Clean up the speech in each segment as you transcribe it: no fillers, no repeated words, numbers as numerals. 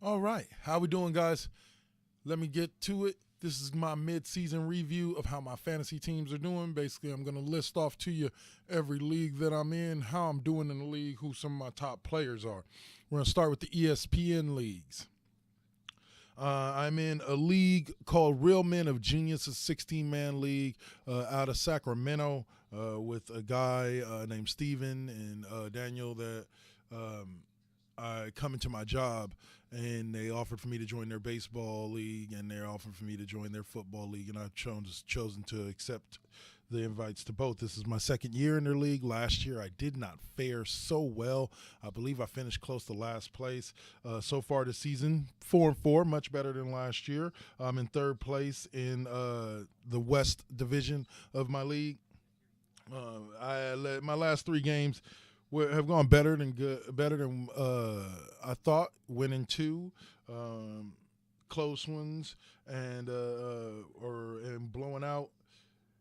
All right, how we doing, guys? Let me get to it. This is my mid-season review of how my fantasy teams are doing. Basically, I'm going to list off to you every league that I'm in, how I'm doing in the league, who some of my top players are. We're going to start with the ESPN leagues. I'm in a league called Real Men of Genius, a 16-man league out of Sacramento with a guy named Steven and Daniel that I come into my job, and they offered for me to join their baseball league, and they're offered for me to join their football league, and I've chosen to accept the invites to both. This is my second year in their league. Last year, I did not fare so well. I believe I finished close to last place. So far this season, 4-4, much better than last year. I'm in third place in the West Division of my league. My last three games have gone better than I thought. Winning two, close ones, and blowing out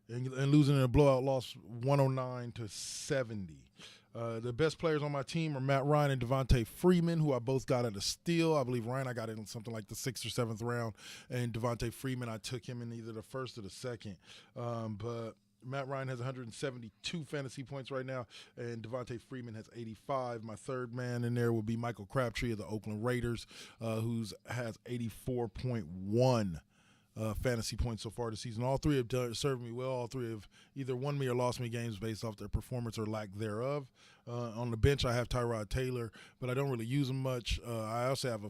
and losing in a blowout loss 109-70. The best players on my team are Matt Ryan and Devontae Freeman, who I both got at a steal. I believe Ryan I got in something like the 6th or 7th round, and Devontae Freeman I took him in either the first or the second. But Matt Ryan has 172 fantasy points right now, and Devontae Freeman has 85. My third man in there will be Michael Crabtree of the Oakland Raiders, who has 84.1 fantasy points so far this season. All three have served me well. All three have either won me or lost me games based off their performance or lack thereof. On the bench, I have Tyrod Taylor, but I don't really use him much. I also have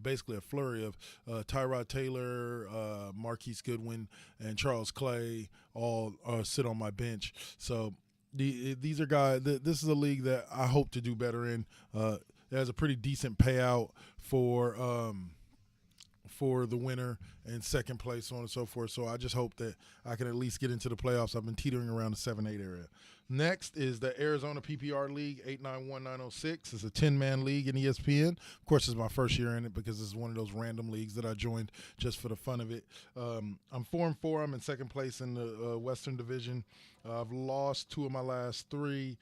basically a flurry of Tyrod Taylor, Marquise Goodwin, and Charles Clay all sit on my bench. So these are guys. This is a league that I hope to do better in. It has a pretty decent payout for the winner and second place, so on and so forth. So I just hope that I can at least get into the playoffs. I've been teetering around the 7-8 area. Next is the Arizona PPR League, 891906. It's a 10-man league in ESPN. Of course, it's my first year in it because this is one of those random leagues that I joined just for the fun of it. I'm 4-4. I'm in second place in the Western Division. I've lost two of my last three.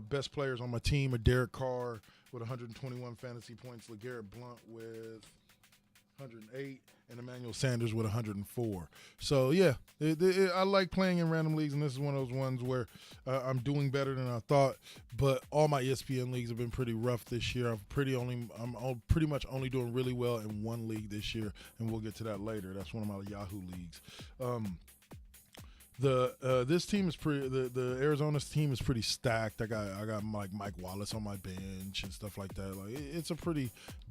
Best players on my team are Derek Carr with 121 fantasy points, LeGarrette Blount with 108, and Emmanuel Sanders with 104. So, yeah, I like playing in random leagues, and this is one of those ones where I'm doing better than I thought. But all my ESPN leagues have been pretty rough this year. I'm pretty much only doing really well in one league this year, and we'll get to that later. That's one of my Yahoo leagues. This team is pretty. The Arizona's team is pretty stacked. I got Mike Wallace on my bench and stuff like that. Like it's a pretty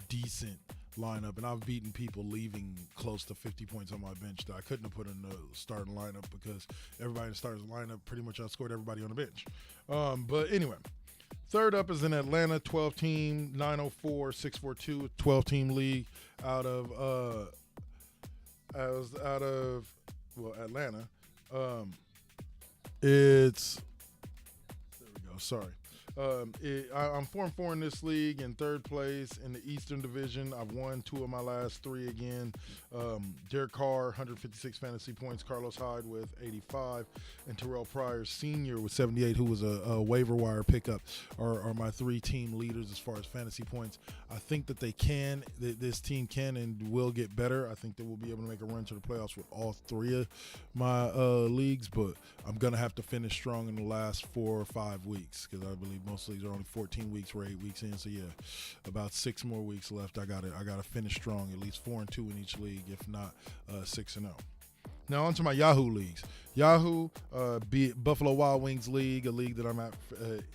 decent lineup, and I've beaten people leaving close to 50 points on my bench that I couldn't have put in the starting lineup because everybody in the starting lineup pretty much outscored everybody on the bench. But anyway, third up is an Atlanta 12-team 904-642 12-team league out of Atlanta. It's there we go. Sorry. I'm 4-4 in this league, in third place in the Eastern Division. I've won two of my last three again. Derek Carr, 156 fantasy points. Carlos Hyde with 85. And Terrell Pryor Sr. with 78, who was a waiver wire pickup, are my three-team leaders as far as fantasy points. I think that this team can and will get better. I think that we'll be able to make a run to the playoffs with all three of my leagues, but I'm going to have to finish strong in the last 4 or 5 weeks because I believe most leagues are only 14 weeks or 8 weeks in. So yeah, about 6 more weeks left. I got to finish strong, at least 4-2 in each league, if not 6-0. Now on to my Yahoo leagues. Yahoo, Buffalo Wild Wings league, a league that I'm at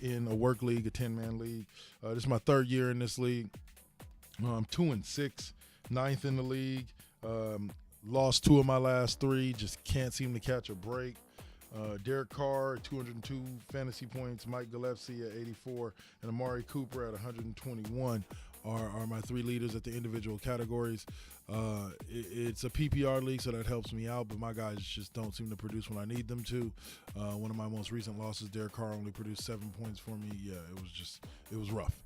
in a work league, a 10-man league. This is my third year in this league. I'm 2-6, 9th in the league. Lost two of my last three. Just can't seem to catch a break. Derek Carr, 202 fantasy points. Mike Gillespie at 84. And Amari Cooper at 121 are my three leaders at the individual categories. It's a PPR league, so that helps me out, but my guys just don't seem to produce when I need them to. One of my most recent losses, Derek Carr only produced 7 points for me. Yeah, it was rough.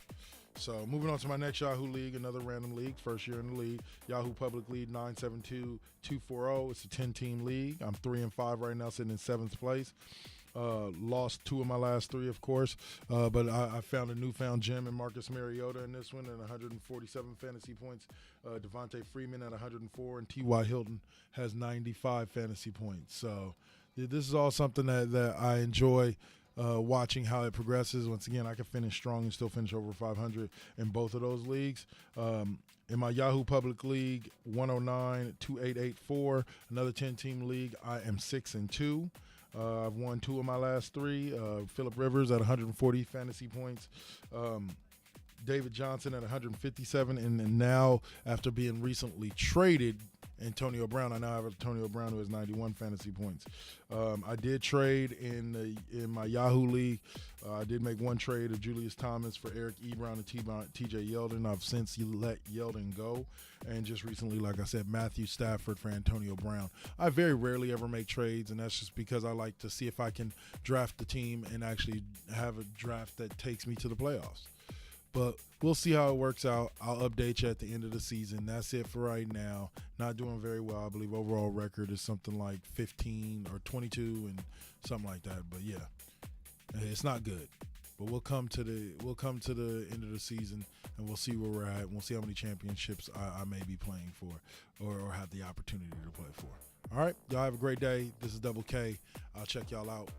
So moving on to my next Yahoo League, another random league, first year in the league. Yahoo Public League 972-240. It's a 10-team league. I'm 3-5 right now, sitting in 7th place. Lost 2 of my last 3, of course, but I found a newfound gem in Marcus Mariota in this one at 147 fantasy points. Devontae Freeman at 104, and T.Y. Hilton has 95 fantasy points. So this is all something that I enjoy watching how it progresses. Once again, I can finish strong and still finish over 500 in both of those leagues. In my Yahoo Public League, 109-2884, another 10-team league, I am 6-2. I've won 2 of my last 3. Phillip Rivers at 140 fantasy points. David Johnson at 157. And now, after being recently traded, Antonio Brown, I now have Antonio Brown who has 91 fantasy points. I did trade in my Yahoo League. I did make one trade of Julius Thomas for Eric Ebron and T.J. Yeldon. I've since let Yeldon go. And just recently, like I said, Matthew Stafford for Antonio Brown. I very rarely ever make trades, and that's just because I like to see if I can draft the team and actually have a draft that takes me to the playoffs. But we'll see how it works out. I'll update you at the end of the season. That's it for right now. Not doing very well. I believe overall record is something like 15 or 22 and something like that. But yeah, it's not good. But we'll come to the end of the season and we'll see where we're at. We'll see how many championships I may be playing for or have the opportunity to play for. All right, y'all have a great day. This is Double K. I'll check y'all out.